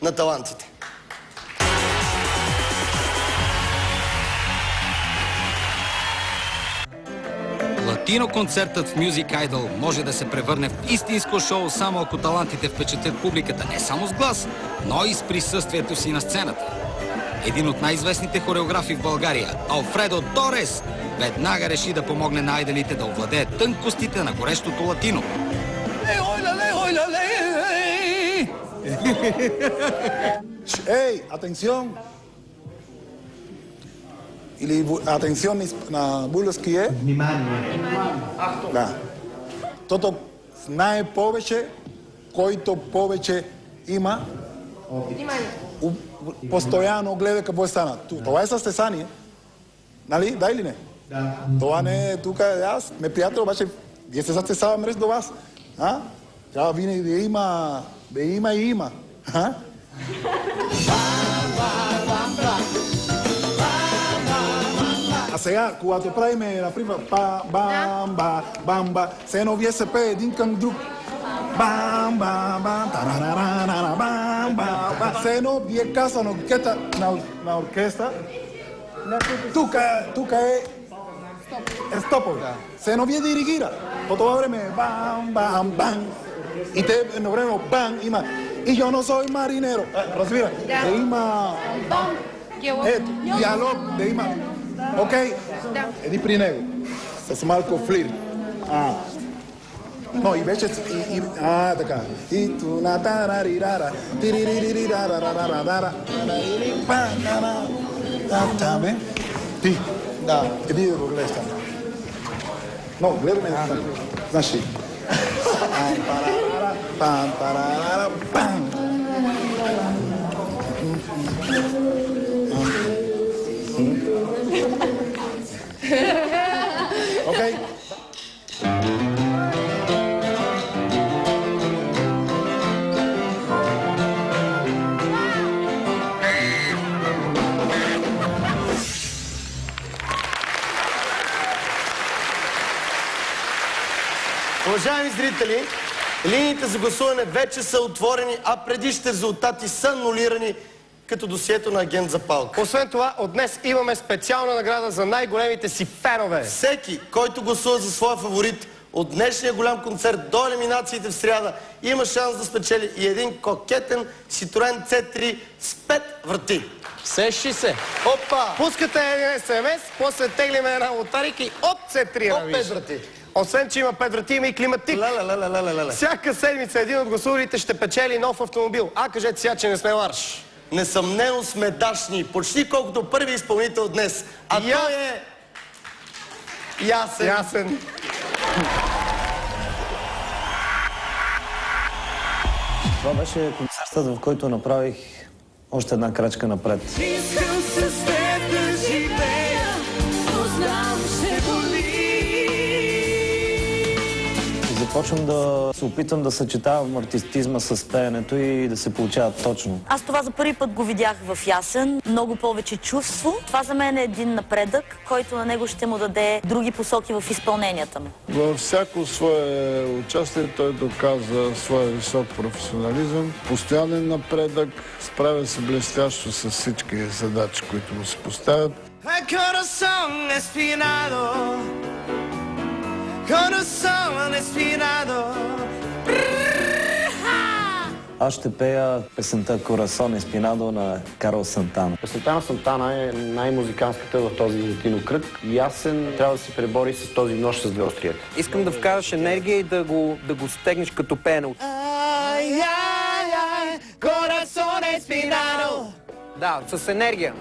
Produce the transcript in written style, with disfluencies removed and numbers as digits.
на талантите. Латино концертът в Music Idol може да се превърне в истинско шоу само ако талантите впечатлят публиката не само с глас, но и с присъствието си на сцената. Един от най-известните хореографи в България, Алфредо Торес, веднага реши да помогне на айдолите да овладее тънкостите на горещото латино. Ей, atención! Или atención на български е? Внимание. Да. Тото знае повече, който повече има. Постоянно гледа какво стана. Това е състезание. Нали? Да или не? Да. Това не е тук. Аз ме приятел, обаче вие се състезаваме между вас. Трябва винаги да има. Да има и има. А сега, когато правиме, например, бамба, бамба, все едно вие се пее един към друг. Бамба, тарарарара, бамба, все едно вие каза на оркестър. Тук е стопове. Все едно вие диригира. По това време е бам, бам, бам. И те едновременно бам има. И yo no soy marinero. Разбира, да има диалог, да има. Окей? Еди при него. С малко флир. Но и вече... така. И ту на тарарирара. Тириририрарарарарара. Там е. Ти. Да. Еди да го гледаш там. Но, гледаме там. Знаеш ли? Пам, парарара, пам. Окей. Уважаеми зрители, линиите за гласуване вече са отворени, а предишните резултати са анулирани като досието на агент за палка. Освен това, от днес имаме специална награда за най-големите си фенове. Всеки, който гласува за своя фаворит от днешния голям концерт до елиминациите в сряда, има шанс да спечели и един кокетен Citroen C3 с 5 врати. Сещи се. Опа! Пускате един СМС, после теглиме една лотарика и от C3 От 5 врати. Освен, че има 5 врати, има и климатик. Всяка седмица един от гласувалите ще печели нов автомобил. Кажете сега, че не сме ларш. Несъмнено сме дашни, почти колкото първи изпълнител днес. А той е... Ясен. Това беше концертът, в който направих още една крачка напред. Искам с теб да живея, но знам, ще боли. Започвам да се опитам да съчетавам артистизма с пеенето и да се получава точно. Аз това за първи път го видях в Ясен. Много повече чувство. Това за мен е един напредък, който на него ще му даде други посоки в изпълненията му. Във всяко свое участие той доказа своя висок професионализъм, постоянен напредък, справя се блестящо с всички задачи, които му се поставят. Аз ще пея песента Корасон Еспинадо на Карлос Сантана. Песента на Сантана е най-музиканската в този латино кръг. Ясен трябва да се пребори с този нож с две остриета. Искам да вкараш енергия и да го стегнеш като пеене. Corazón espinado. Да, с енергия.